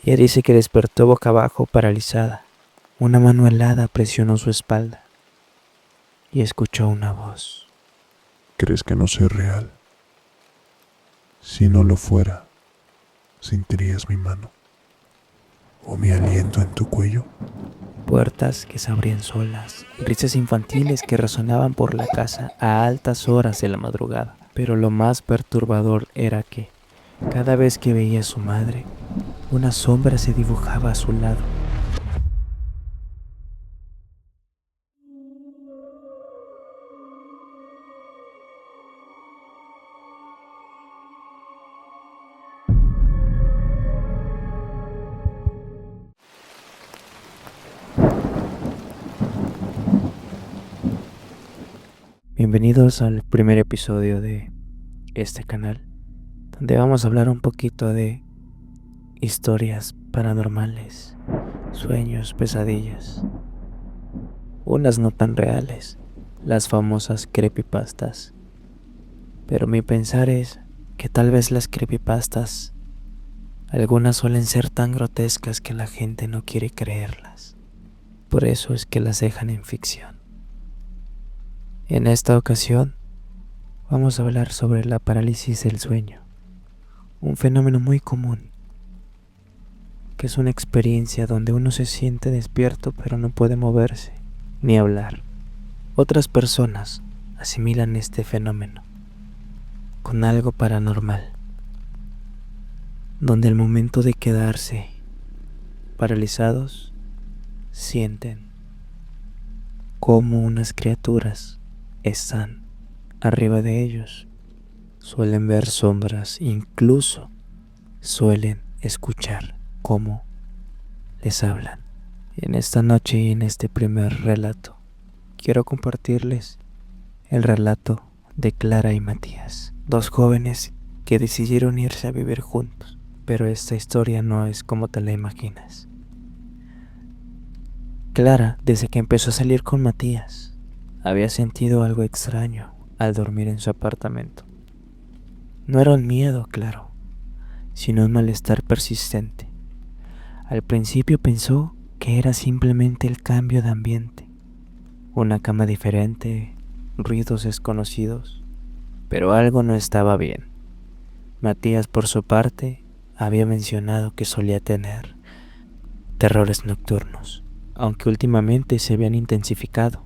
Ella dice que despertó boca abajo, paralizada. Una mano helada presionó su espalda y escuchó una voz. ¿Crees que no soy real? Si no lo fuera, ¿sentirías mi mano o mi aliento en tu cuello? Puertas que se abrían solas, risas infantiles que resonaban por la casa a altas horas de la madrugada. Pero lo más perturbador era que, cada vez que veía a su madre, una sombra se dibujaba a su lado. Bienvenidos al primer episodio de este canal, donde vamos a hablar un poquito de historias paranormales, sueños, pesadillas, unas no tan reales, las famosas creepypastas. Pero mi pensar es que tal vez las creepypastas, algunas suelen ser tan grotescas que la gente no quiere creerlas. Por eso es que las dejan en ficción. En esta ocasión vamos a hablar sobre la parálisis del sueño, un fenómeno muy común, que es una experiencia donde uno se siente despierto pero no puede moverse ni hablar. Otras personas asimilan este fenómeno con algo paranormal, donde al momento de quedarse paralizados sienten como unas criaturas están arriba de ellos. Suelen ver sombras, incluso suelen escuchar cómo les hablan. En esta noche y en este primer relato, quiero compartirles el relato de Clara y Matías, dos jóvenes que decidieron irse a vivir juntos. Pero esta historia no es como te la imaginas. Clara, desde que empezó a salir con Matías, había sentido algo extraño al dormir en su apartamento. No era un miedo, claro, sino un malestar persistente. Al principio pensó que era simplemente el cambio de ambiente, una cama diferente, ruidos desconocidos, pero algo no estaba bien. Matías, por su parte, había mencionado que solía tener terrores nocturnos, aunque últimamente se habían intensificado,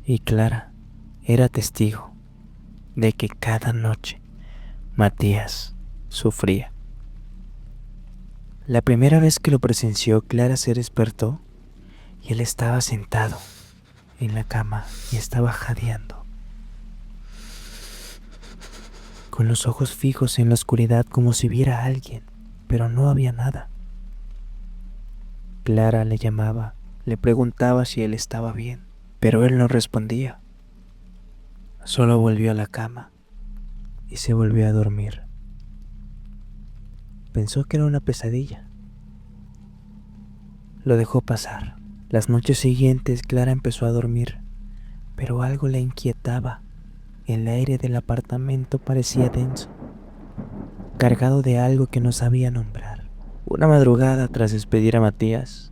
y Clara era testigo de que cada noche Matías sufría. La primera vez que lo presenció, Clara se despertó y él estaba sentado en la cama y estaba jadeando, con los ojos fijos en la oscuridad como si viera a alguien, pero no había nada. Clara le llamaba, le preguntaba si él estaba bien, pero él no respondía. Solo volvió a la cama y se volvió a dormir. Pensó que era una pesadilla. Lo dejó pasar. Las noches siguientes Clara empezó a dormir, pero algo la inquietaba. El aire del apartamento parecía denso, cargado de algo que no sabía nombrar. Una madrugada, tras despedir a Matías,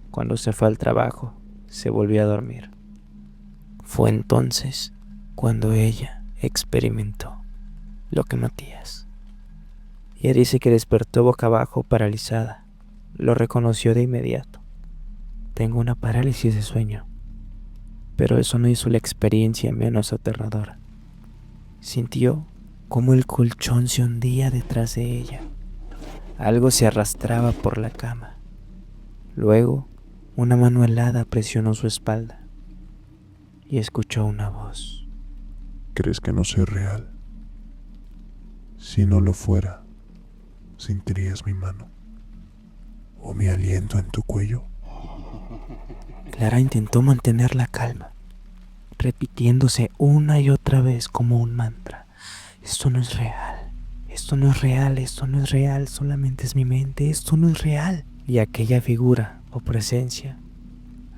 cuando se fue al trabajo, se volvió a dormir. Fue entonces cuando ella experimentó lo que Matías. Ella dice que despertó boca abajo, paralizada. Lo reconoció de inmediato. Tengo una parálisis de sueño, pero eso no hizo la experiencia menos aterradora. Sintió como el colchón se hundía detrás de ella. Algo se arrastraba por la cama. Luego, una mano helada presionó su espalda y escuchó una voz. ¿Crees que no soy real? Si no lo fuera, ¿sentirías mi mano o mi aliento en tu cuello? Clara intentó mantener la calma, repitiéndose una y otra vez como un mantra. Esto no es real, esto no es real, esto no es real, solamente es mi mente, esto no es real. Y aquella figura o presencia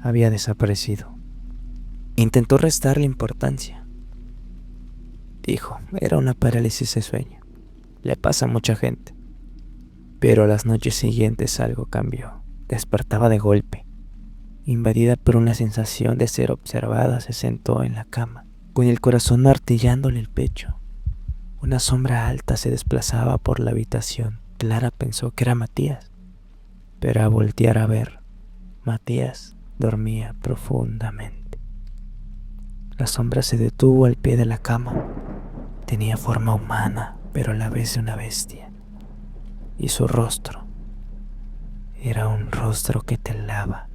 había desaparecido. Intentó restarle importancia. Dijo, era una parálisis de sueño. Le pasa a mucha gente. Pero a las noches siguientes algo cambió. Despertaba de golpe. Invadida por una sensación de ser observada, se sentó en la cama, con el corazón martillándole el pecho. Una sombra alta se desplazaba por la habitación. Clara pensó que era Matías, pero al voltear a ver, Matías dormía profundamente. La sombra se detuvo al pie de la cama. Tenía forma humana, pero a la vez de una bestia. Y su rostro era un rostro que te helaba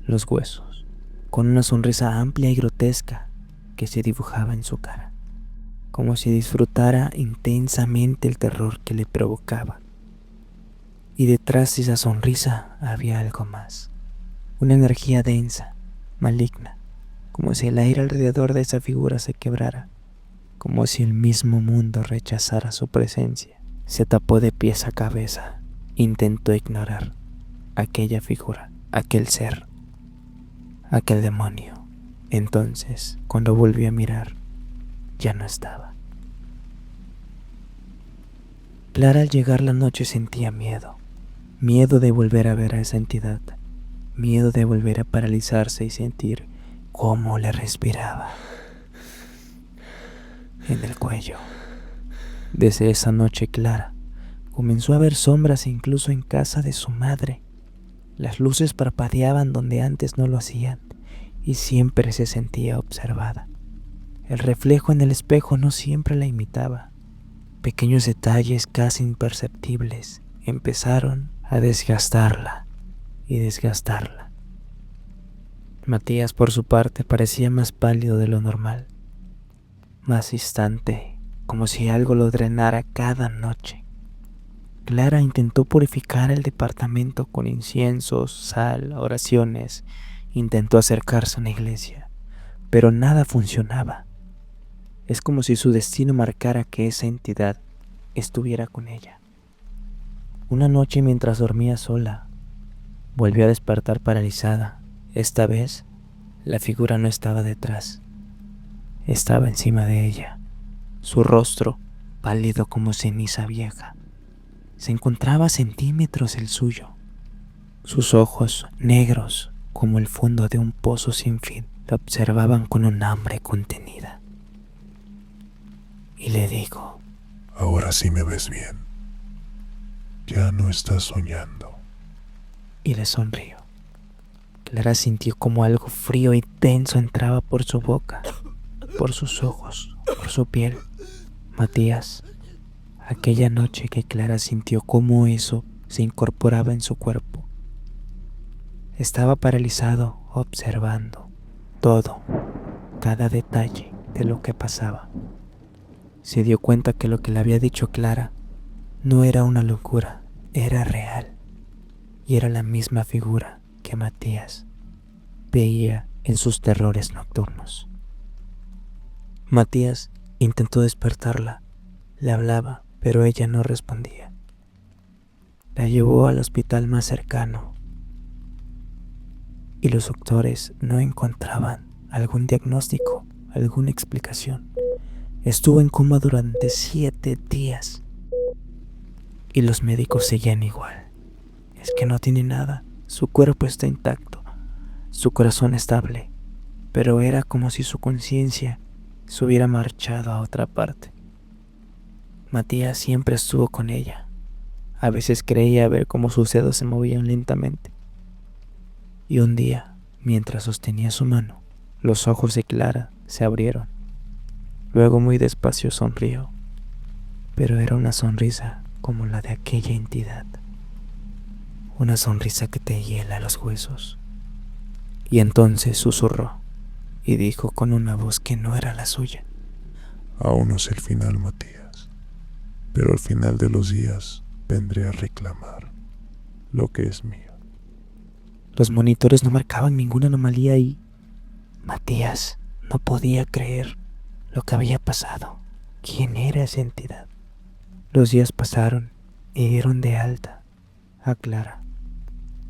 los huesos, con una sonrisa amplia y grotesca que se dibujaba en su cara, como si disfrutara intensamente el terror que le provocaba. Y detrás de esa sonrisa había algo más, una energía densa, maligna, como si el aire alrededor de esa figura se quebrara, como si el mismo mundo rechazara su presencia. Se tapó de pies a cabeza, intentó ignorar aquella figura, aquel ser, aquel demonio. Entonces, cuando volvió a mirar, ya no estaba. Clara, al llegar la noche, sentía miedo. Miedo de volver a ver a esa entidad. Miedo de volver a paralizarse y sentir cómo le respiraba en el cuello. Desde esa noche, Clara comenzó a ver sombras incluso en casa de su madre. Las luces parpadeaban donde antes no lo hacían y siempre se sentía observada. El reflejo en el espejo no siempre la imitaba. Pequeños detalles casi imperceptibles empezaron a desgastarla y desgastarla. Matías, por su parte, parecía más pálido de lo normal, más distante, como si algo lo drenara cada noche. Clara intentó purificar el departamento con inciensos, sal, oraciones. Intentó acercarse a una iglesia, pero nada funcionaba. Es como si su destino marcara que esa entidad estuviera con ella. Una noche, mientras dormía sola, volvió a despertar paralizada. Esta vez, la figura no estaba detrás, estaba encima de ella. Su rostro, pálido como ceniza vieja, se encontraba a centímetros del suyo. Sus ojos, negros como el fondo de un pozo sin fin, la observaban con un hambre contenida. Y le digo: ahora sí me ves bien. Ya no estás soñando. Y le sonrió. Clara sintió como algo frío y tenso entraba por su boca, por sus ojos, por su piel. Matías, aquella noche que Clara sintió cómo eso se incorporaba en su cuerpo, estaba paralizado observando todo, cada detalle de lo que pasaba. Se dio cuenta que lo que le había dicho Clara no era una locura, era real. Y era la misma figura que Matías veía en sus terrores nocturnos. Matías intentó despertarla, le hablaba, pero ella no respondía. La llevó al hospital más cercano y los doctores no encontraban algún diagnóstico, alguna explicación. Estuvo en coma durante 7 días y los médicos seguían igual. Es que no tiene nada, su cuerpo está intacto, su corazón estable, pero era como si su conciencia se hubiera marchado a otra parte. Matías siempre estuvo con ella. A veces creía ver cómo sus dedos se movían lentamente. Y un día, mientras sostenía su mano, los ojos de Clara se abrieron. Luego muy despacio sonrió, pero era una sonrisa como la de aquella entidad. Una sonrisa que te hiela los huesos. Y entonces susurró y dijo con una voz que no era la suya: aún no es el final, Matías, pero al final de los días vendré a reclamar lo que es mío. Los monitores no marcaban ninguna anomalía y Matías no podía creer lo que había pasado. ¿Quién era esa entidad? Los días pasaron y dieron de alta a Clara,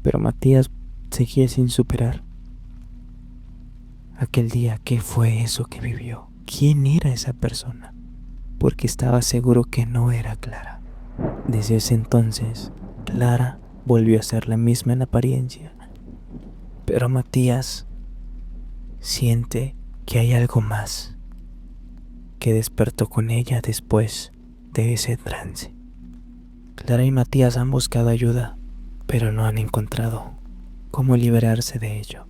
pero Matías seguía sin superar aquel día. ¿Qué fue eso que vivió? ¿Quién era esa persona? Porque estaba seguro que no era Clara. Desde ese entonces, Clara volvió a ser la misma en apariencia, pero Matías siente que hay algo más que despertó con ella después de ese trance. Clara y Matías han buscado ayuda, pero no han encontrado cómo liberarse de ello.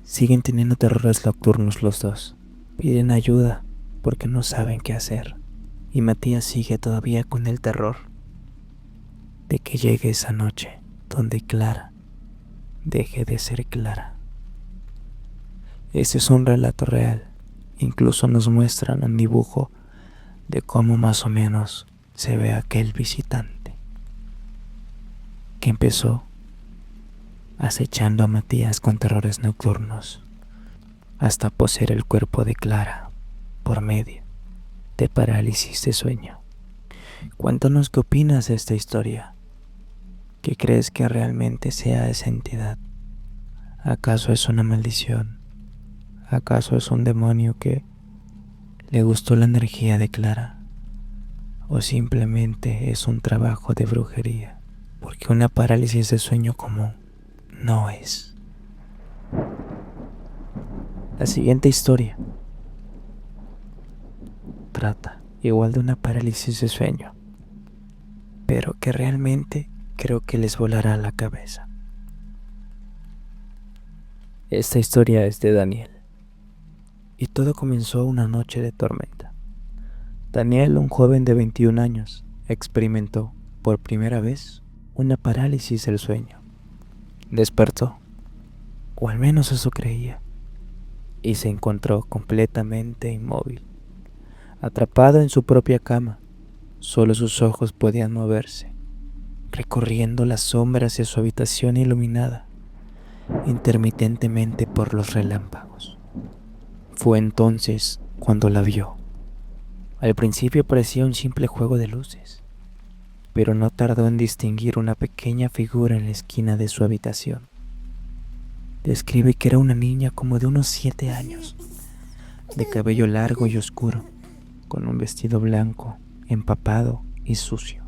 Siguen teniendo terrores nocturnos los dos. Piden ayuda porque no saben qué hacer. Y Matías sigue todavía con el terror de que llegue esa noche donde Clara deje de ser Clara. Ese es un relato real. Incluso nos muestran un dibujo de cómo más o menos se ve aquel visitante que empezó acechando a Matías con terrores nocturnos hasta poseer el cuerpo de Clara por medio de parálisis de sueño. Cuéntanos qué opinas de esta historia. ¿Qué crees que realmente sea esa entidad? ¿Acaso es una maldición? ¿Acaso es un demonio que le gustó la energía de Clara? ¿O simplemente es un trabajo de brujería? Porque una parálisis de sueño común no es. La siguiente historia trata igual de una parálisis de sueño, pero que realmente creo que les volará la cabeza. Esta historia es de Daniel, y todo comenzó una noche de tormenta. Daniel, un joven de 21 años, experimentó por primera vez una parálisis del sueño. Despertó, o al menos eso creía, y se encontró completamente inmóvil, atrapado en su propia cama. Solo sus ojos podían moverse, recorriendo las sombras de su habitación iluminada intermitentemente por los relámpagos. Fue entonces cuando la vio. Al principio parecía un simple juego de luces, pero no tardó en distinguir una pequeña figura en la esquina de su habitación. Describe que era una niña como de unos 7 años, de cabello largo y oscuro, con un vestido blanco, empapado y sucio.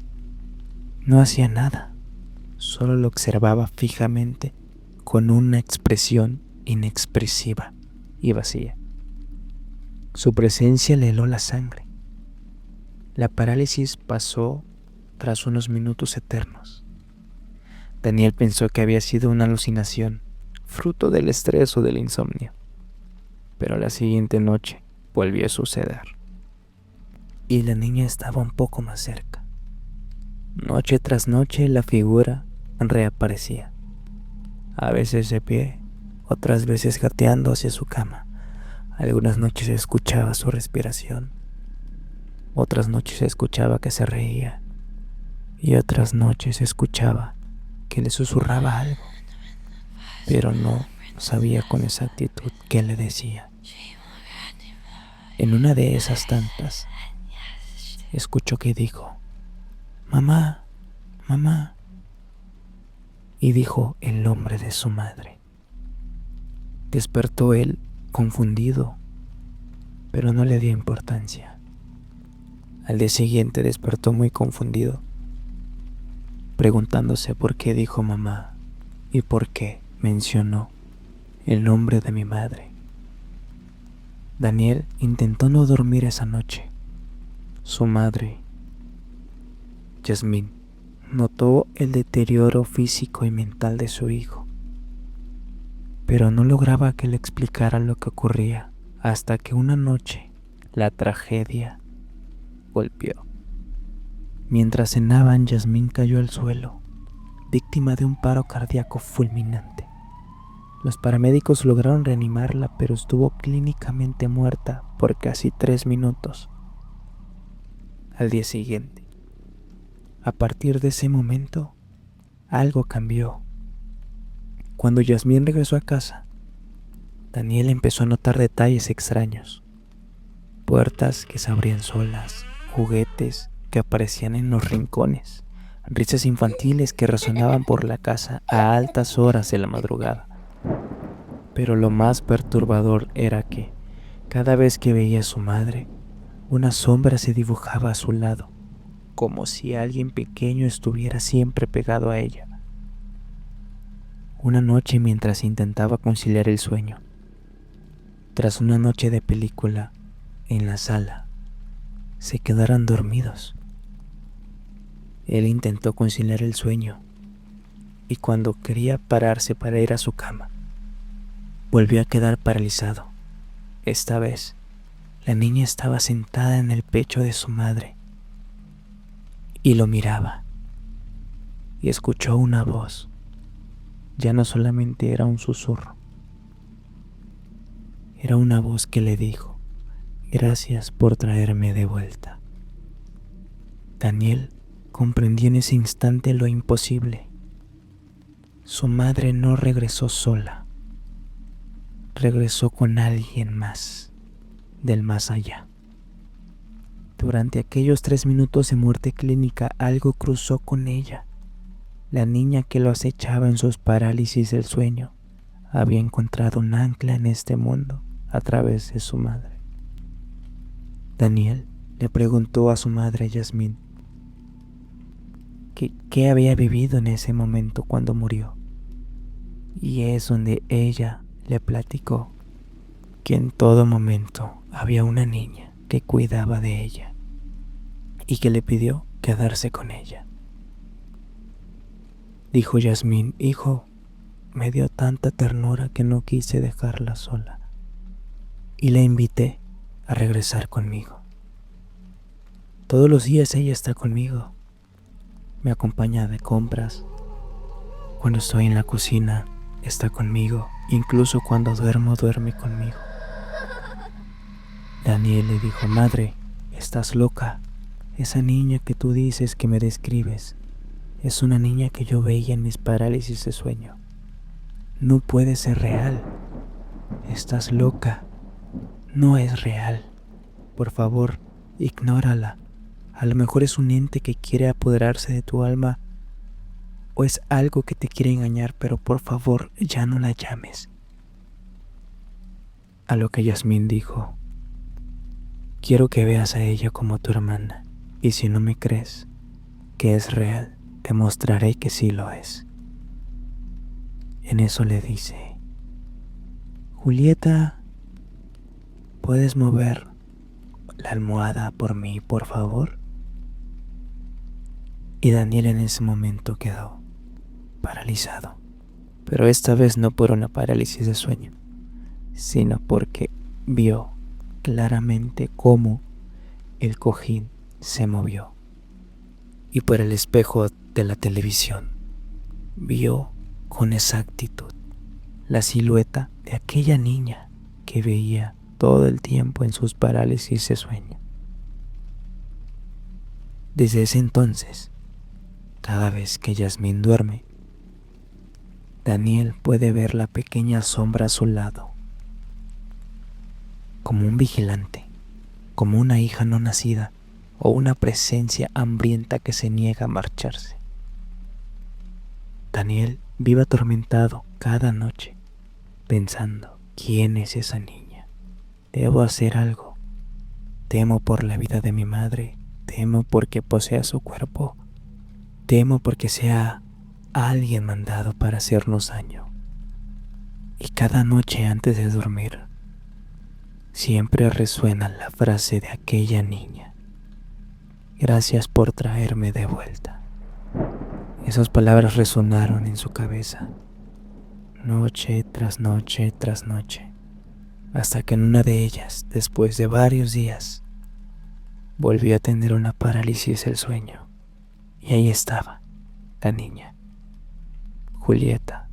No hacía nada, solo lo observaba fijamente con una expresión inexpresiva y vacía. Su presencia le heló la sangre. La parálisis pasó tras unos minutos eternos. Daniel pensó que había sido una alucinación, fruto del estrés o del insomnio. Pero la siguiente noche volvió a suceder. Y la niña estaba un poco más cerca. Noche tras noche la figura reaparecía. A veces de pie, otras veces gateando hacia su cama. Algunas noches se escuchaba su respiración. Otras noches se escuchaba que se reía. Y otras noches se escuchaba que le susurraba algo, pero no sabía con exactitud qué le decía. En una de esas tantas, escuchó que dijo: «Mamá, mamá», y dijo el nombre de su madre. Despertó él, confundido, pero no le dio importancia. Al día siguiente despertó muy confundido, preguntándose por qué dijo mamá y por qué mencionó el nombre de mi madre. Daniel intentó no dormir esa noche. Su madre, Yasmín, notó el deterioro físico y mental de su hijo, pero no lograba que le explicara lo que ocurría hasta que una noche la tragedia golpeó. Mientras cenaban, Yasmín cayó al suelo, víctima de un paro cardíaco fulminante. Los paramédicos lograron reanimarla, pero estuvo clínicamente muerta por casi 3 minutos. Al día siguiente, a partir de ese momento, algo cambió. Cuando Yasmín regresó a casa, Daniel empezó a notar detalles extraños. Puertas que se abrían solas, juguetes que aparecían en los rincones, risas infantiles que resonaban por la casa a altas horas de la madrugada. Pero lo más perturbador era que, cada vez que veía a su madre, una sombra se dibujaba a su lado, como si alguien pequeño estuviera siempre pegado a ella. Una noche, mientras intentaba conciliar el sueño, tras una noche de película en la sala, se quedaron dormidos. Él intentó conciliar el sueño y cuando quería pararse para ir a su cama, volvió a quedar paralizado. Esta vez, la niña estaba sentada en el pecho de su madre y lo miraba y escuchó una voz. Ya no solamente era un susurro, era una voz que le dijo: gracias por traerme de vuelta. Daniel comprendió en ese instante lo imposible. Su madre no regresó sola, regresó con alguien más, del más allá. Durante aquellos 3 minutos de muerte clínica, algo cruzó con ella. La niña que lo acechaba en sus parálisis del sueño había encontrado un ancla en este mundo a través de su madre. Daniel le preguntó a su madre Yasmín qué había vivido en ese momento cuando murió. Y es donde ella le platicó que en todo momento había una niña que cuidaba de ella y que le pidió quedarse con ella. Dijo Yasmín: hijo, me dio tanta ternura que no quise dejarla sola y la invité a regresar conmigo. Todos los días ella está conmigo, me acompaña de compras, cuando estoy en la cocina está conmigo, incluso cuando duermo duerme conmigo. Daniel le dijo: madre, estás loca, esa niña que tú dices que me describes es una niña que yo veía en mis parálisis de sueño. No puede ser real. Estás loca. No es real. Por favor, ignórala. A lo mejor es un ente que quiere apoderarse de tu alma o es algo que te quiere engañar, pero por favor, ya no la llames. A lo que Yasmín dijo: quiero que veas a ella como tu hermana, y si no me crees que es real, te mostraré que sí lo es. En eso le dice: Julieta, ¿puedes mover la almohada por mí, por favor? Y Daniel en ese momento quedó paralizado, pero esta vez no por una parálisis de sueño, sino porque vio claramente cómo el cojín se movió y por el espejo de la televisión vio con exactitud la silueta de aquella niña que veía todo el tiempo en sus parálisis de sueño. Desde ese entonces, cada vez que Yasmín duerme, Daniel puede ver la pequeña sombra a su lado, como un vigilante, como una hija no nacida o una presencia hambrienta que se niega a marcharse. Daniel vive atormentado cada noche, pensando: ¿quién es esa niña? Debo hacer algo. Temo por la vida de mi madre, temo porque posea su cuerpo, temo porque sea alguien mandado para hacernos daño. Y cada noche antes de dormir, siempre resuena la frase de aquella niña: gracias por traerme de vuelta. Esas palabras resonaron en su cabeza, noche tras noche tras noche, hasta que en una de ellas, después de varios días, volvió a tener una parálisis del sueño. Y ahí estaba la niña, Julieta,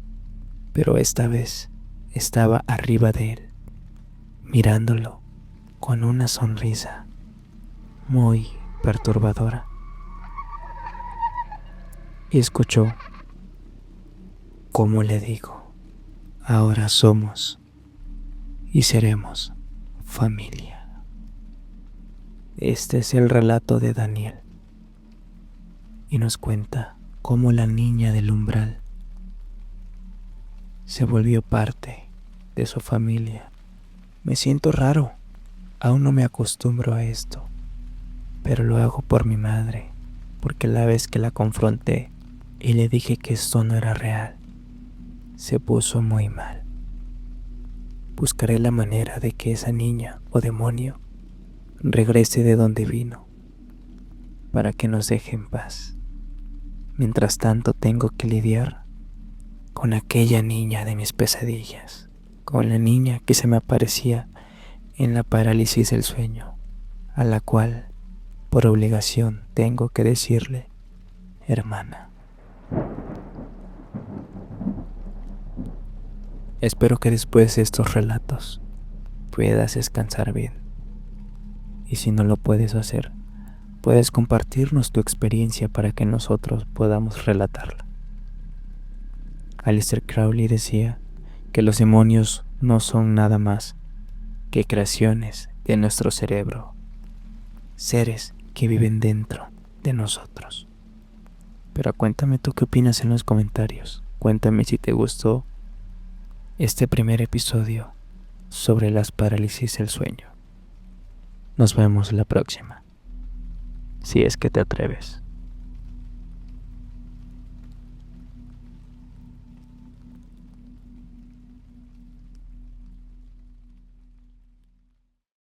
pero esta vez estaba arriba de él, mirándolo con una sonrisa muy perturbadora. Y escuchó cómo le digo: ahora somos y seremos familia. Este es el relato de Daniel y nos cuenta cómo la niña del umbral se volvió parte de su familia. Me siento raro, aún no me acostumbro a esto, pero lo hago por mi madre, porque la vez que la confronté y le dije que esto no era real, se puso muy mal. Buscaré la manera de que esa niña o demonio regrese de donde vino, para que nos deje en paz. Mientras tanto tengo que lidiar con aquella niña de mis pesadillas, con la niña que se me aparecía en la parálisis del sueño, a la cual, por obligación, tengo que decirle, hermana. Espero que después de estos relatos puedas descansar bien. Y si no lo puedes hacer, puedes compartirnos tu experiencia para que nosotros podamos relatarla. Aleister Crowley decía que los demonios no son nada más que creaciones de nuestro cerebro, seres que viven dentro de nosotros. Pero cuéntame tú qué opinas en los comentarios. Cuéntame si te gustó este primer episodio sobre las parálisis del sueño. Nos vemos la próxima, si es que te atreves.